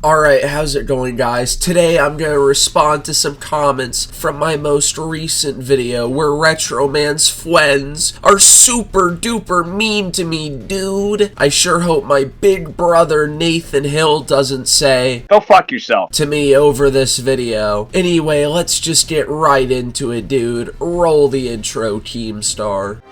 Alright, how's it going, guys? Today I'm going to respond to some comments from my most recent video where Retr0man's friends are super duper mean to me, dude. I sure hope my big brother Nathan Hill doesn't say, "Go fuck yourself," to me over this video. Anyway, let's just get right into it, dude. Roll the intro, Team Star.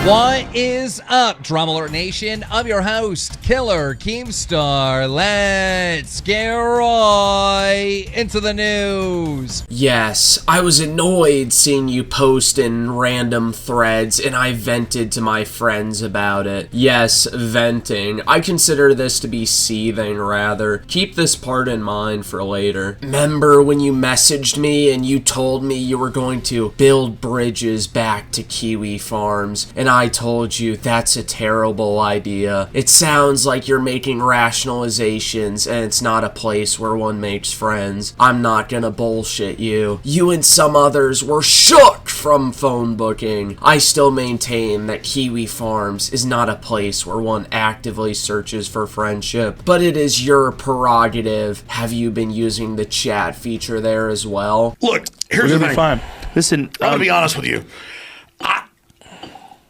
What is up, Drama Alert Nation? I'm your host, Killer Keemstar. Let's get right into the news. Yes, I was annoyed seeing you post in random threads, and I vented to my friends about it. Yes, venting. I consider this to be seething, rather. Keep this part in mind for later. Remember when you messaged me and you told me you were going to build bridges back to Kiwi Farms, and I told you that's a terrible idea. It sounds like you're making rationalizations and it's not a place where one makes friends. I'm not gonna bullshit you. You and some others were shook from phone booking. I still maintain that Kiwi Farms is not a place where one actively searches for friendship, but it is your prerogative. Have you been using the chat feature there as well? Look, here's the thing. Fine. Listen, I'm gonna be honest with you.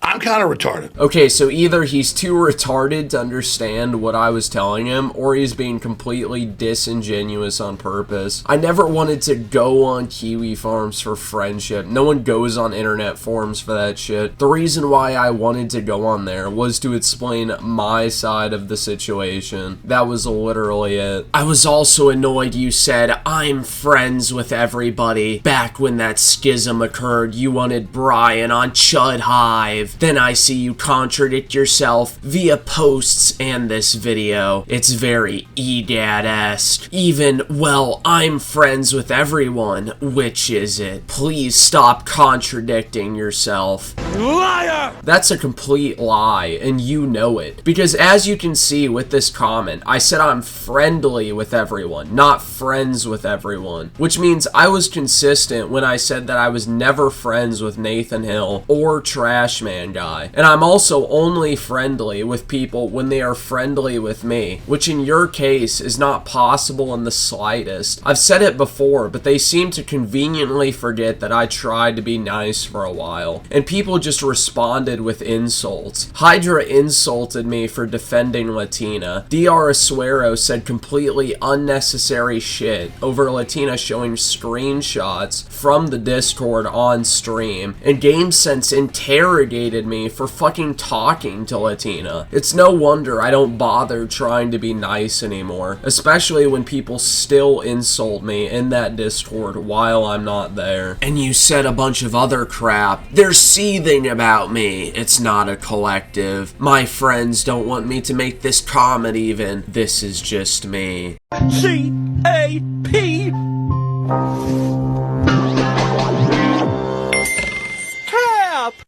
I'm kind of retarded. Okay, so either he's too retarded to understand what I was telling him, or he's being completely disingenuous on purpose. I never wanted to go on Kiwi Farms for friendship. No one goes on internet forums for that shit. The reason why I wanted to go on there was to explain my side of the situation. That was literally it. I was also annoyed you said, "I'm friends with everybody." Back when that schism occurred, you wanted Brian on Chud Hive. Then I see you contradict yourself via posts and this video. It's very Egad-esque. Even, well, I'm friends with everyone. Which is it? Please stop contradicting yourself. Liar! That's a complete lie, and you know it. Because as you can see with this comment, I said I'm friendly with everyone, not friends with everyone. Which means I was consistent when I said that I was never friends with Nathan Hill or Retr0man guy. And I'm also only friendly with people when they are friendly with me, which in your case is not possible in the slightest. I've said it before, but they seem to conveniently forget that I tried to be nice for a while, and people just responded with insults. Hydra insulted me for defending Latina. Dr. Asuero said completely unnecessary shit over Latina showing screenshots from the Discord on stream, and GameSense interrogated me for fucking talking to Latina. It's no wonder I don't bother trying to be nice anymore, especially when people still insult me in that Discord while I'm not there. And you said a bunch of other crap. They're seething about me. It's not a collective. My friends don't want me to make this comment even. This is just me. C-A-P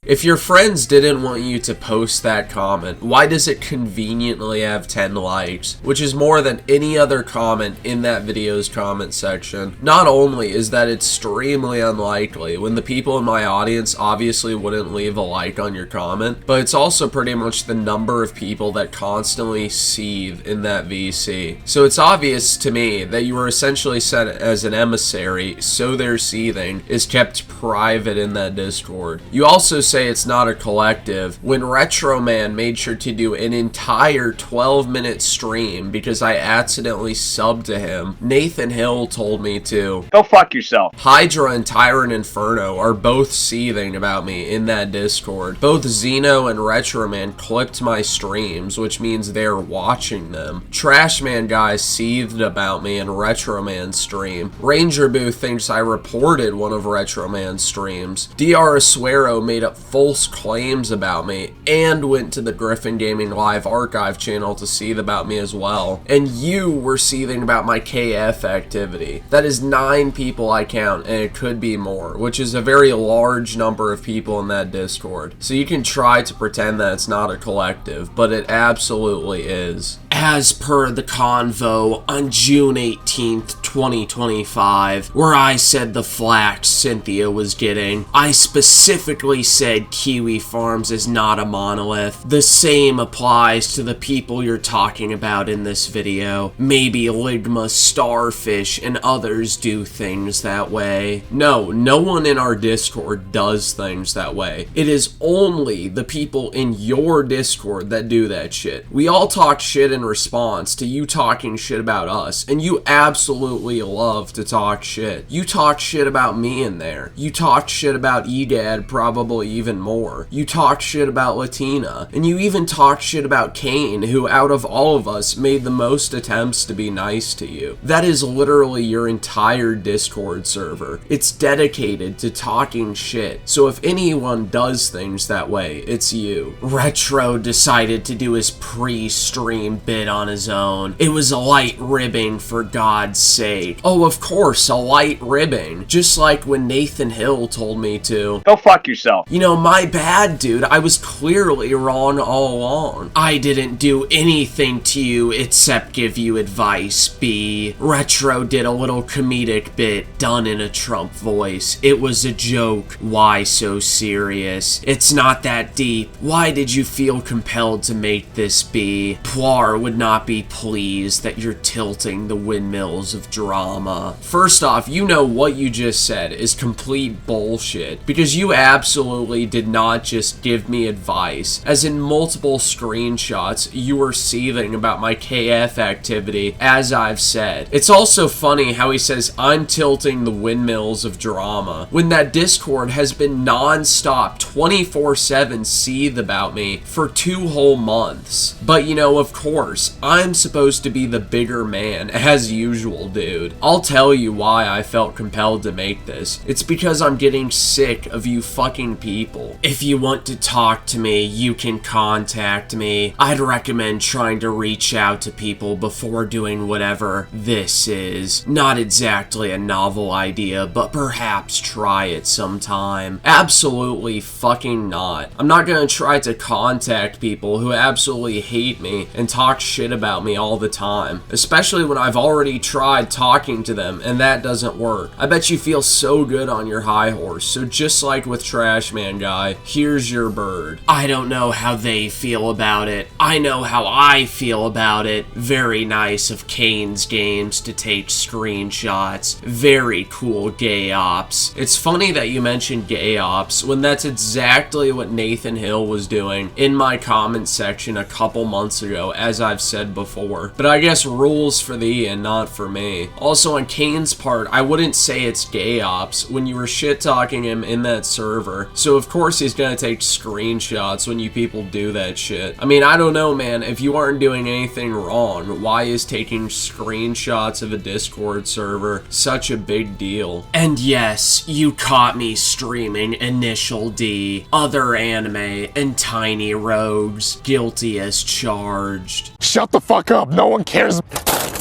If your friends didn't want you to post that comment, why does it conveniently have 10 likes, which is more than any other comment in that video's comment section? Not only is that extremely unlikely when the people in my audience obviously wouldn't leave a like on your comment, but it's also pretty much the number of people that constantly seethe in that VC. So it's obvious to me that you were essentially set as an emissary, so their seething is kept private in that Discord. You also say it's not a collective when Retr0man made sure to do an entire 12-minute stream because I accidentally subbed to him. Nathan Hill told me to. Go fuck yourself. Hydra and Tyrant Inferno are both seething about me in that Discord. Both Xeno and Retr0man clipped my streams, which means they're watching them. Retr0man guy seethed about me in Retr0man's stream. RangerBoo thinks I reported one of Retr0man's streams. Dr. Asuero made up false claims about me and went to the Griffin Gaming Live archive channel to seethe about me as well. And you were seething about my KF activity. That is 9 people I count, and it could be more, which is a very large number of people in that Discord. So you can try to pretend that it's not a collective, but it absolutely is. As per the convo on June 18th, 2025, where I said the flack Cynthia was getting. I specifically said Kiwi Farms is not a monolith. The same applies to the people you're talking about in this video. Maybe Ligma, Starfish, and others do things that way. No one in our Discord does things that way. It is only the people in your Discord that do that shit. We all talk shit in response to you talking shit about us, and you absolutely love to talk shit. You talk shit about me in there. You talk shit about Egad probably even more. You talk shit about Latina, and you even talk shit about Kane, who out of all of us made the most attempts to be nice to you. That is literally your entire Discord server. It's dedicated to talking shit, so if anyone does things that way, it's you. Retro decided to do his pre-stream bit on his own. It was a light ribbing, for God's sake. Oh, of course, a light ribbing. Just like when Nathan Hill told me to. Go fuck yourself. You know, my bad, dude. I was clearly wrong all along. I didn't do anything to you except give you advice, B. Retro did a little comedic bit done in a Trump voice. It was a joke. Why so serious? It's not that deep. Why did you feel compelled to make this, B? Plar would not be pleased that you're tilting the windmills of drama. First off, you know what you just said is complete bullshit, because you absolutely did not just give me advice, as in multiple screenshots you were seething about my KF activity, as I've said. It's also funny how he says I'm tilting the windmills of drama, when that Discord has been non-stop 24/7 seethe about me for 2 whole months. But you know, of course, I'm supposed to be the bigger man, as usual, dude. I'll tell you why I felt compelled to make this. It's because I'm getting sick of you fucking people. If you want to talk to me, you can contact me. I'd recommend trying to reach out to people before doing whatever this is. Not exactly a novel idea, but perhaps try it sometime. Absolutely fucking not. I'm not gonna try to contact people who absolutely hate me and talk shit about me all the time, especially when I've already tried talking to them and that doesn't work. I bet you feel so good on your high horse, so just like with Trashman Guy, here's your bird. I don't know how they feel about it. I know how I feel about it. Very nice of Kane's Games to take screenshots. Very cool gay ops. It's funny that you mentioned gay ops when that's exactly what Nathan Hill was doing in my comment section a couple months ago, as I've said before. But I guess rules for thee and not for me. Also, on Kane's part, I wouldn't say it's gay ops when you were shit-talking him in that server, so of course he's gonna take screenshots when you people do that shit. I mean, I don't know, man. If you aren't doing anything wrong, why is taking screenshots of a Discord server such a big deal? And yes, you caught me streaming Initial D, other anime, and Tiny Rogues, guilty as charged. Shut the fuck up, no one cares.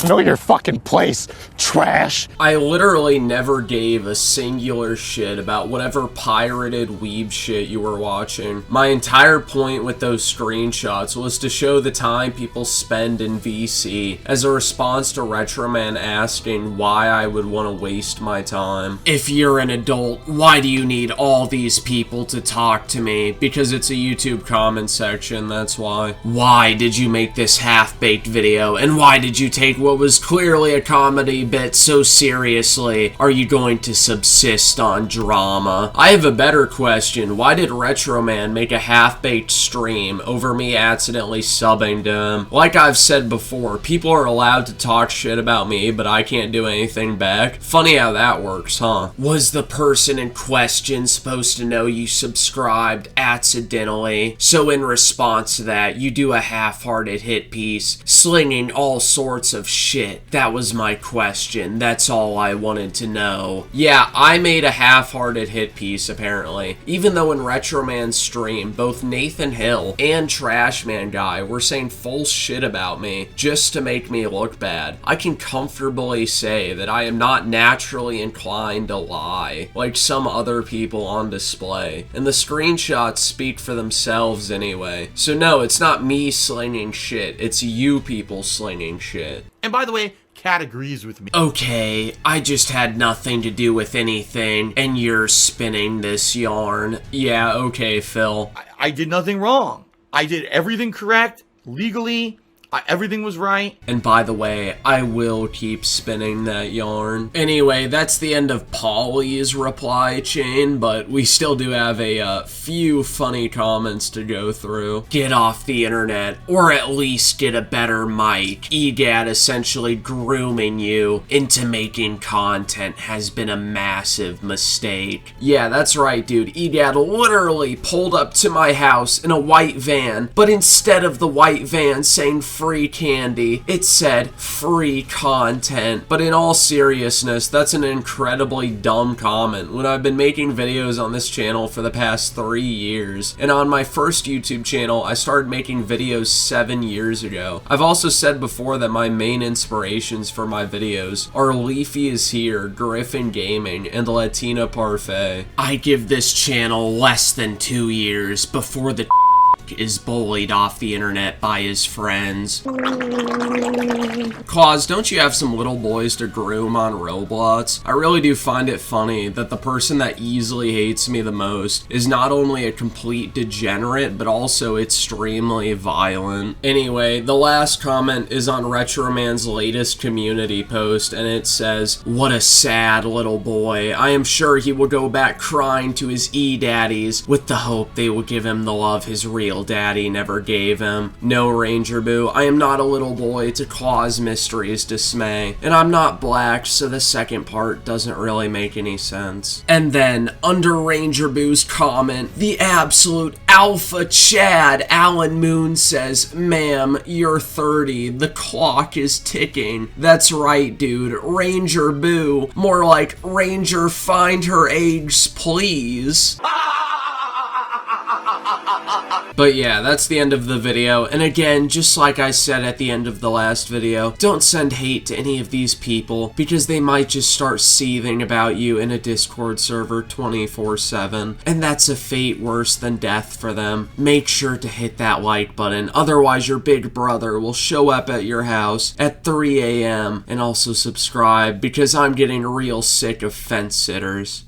Know your fucking place, trash. I literally never gave a singular shit about whatever pirated weeb shit you were watching. My entire point with those screenshots was to show the time people spend in VC as a response to Retr0man asking why I would want to waste my time. If you're an adult, why do you need all these people to talk to me? Because it's a YouTube comment section, that's why. Why did you make this half-baked video, and why did you take what was clearly a comedy bit so seriously? Are you going to subsist on drama? I have a better question. Why did Retr0man make a half-baked stream over me accidentally subbing to him? Like I've said before, people are allowed to talk shit about me, but I can't do anything back. Funny how that works, huh? Was the person in question supposed to know you subscribed accidentally? So in response to that, you do a half-hearted hit piece, slinging all sorts of shit. That was my question. That's all I wanted to know. Yeah, I made a half-hearted hit piece, apparently. Even though in Retr0man's stream, both Nathan Hill and Trashman Guy were saying full shit about me just to make me look bad. I can comfortably say that I am not naturally inclined to lie, like some other people on display. And the screenshots speak for themselves anyway. So no, it's not me slinging shit. It's you people slinging shit. And by the way, cat agrees with me. Okay, I just had nothing to do with anything, and you're spinning this yarn. Yeah, okay, Phil. I did nothing wrong. I did everything correct, legally. Everything was right. And by the way, I will keep spinning that yarn. Anyway, that's the end of Paulie's reply chain, but we still do have a few funny comments to go through. Get off the internet, or at least get a better mic. Egad essentially grooming you into making content has been a massive mistake. Yeah, that's right, dude. Egad literally pulled up to my house in a white van, but instead of the white van saying free candy, it said free content. But in all seriousness, that's an incredibly dumb comment when I've been making videos on this channel for the past 3 years. And on my first YouTube channel, I started making videos 7 years ago. I've also said before that my main inspirations for my videos are Leafy is Here, Griffin Gaming, and Latina Parfait. I give this channel less than 2 years before the is bullied off the internet by his friends. Claus, don't you have some little boys to groom on Roblox? I really do find it funny that the person that easily hates me the most is not only a complete degenerate, but also extremely violent. Anyway, the last comment is on Retr0man's latest community post, and it says, "What a sad little boy. I am sure he will go back crying to his e-daddies with the hope they will give him the love his real daddy never gave him. No, RangerBoo, I am not a little boy to Claus Mystery's dismay, and I'm not black, so the second part doesn't really make any sense." And then, under RangerBoo's comment, the absolute alpha Chad, Alan Moon says, "Ma'am, you're 30. The clock is ticking." That's right, dude. RangerBoo. More like Ranger find her eggs, please. But yeah, that's the end of the video, and again, just like I said at the end of the last video, don't send hate to any of these people, because they might just start seething about you in a Discord server 24/7, and that's a fate worse than death for them. Make sure to hit that like button, otherwise your big brother will show up at your house at 3 a.m. and also subscribe, because I'm getting real sick of fence sitters.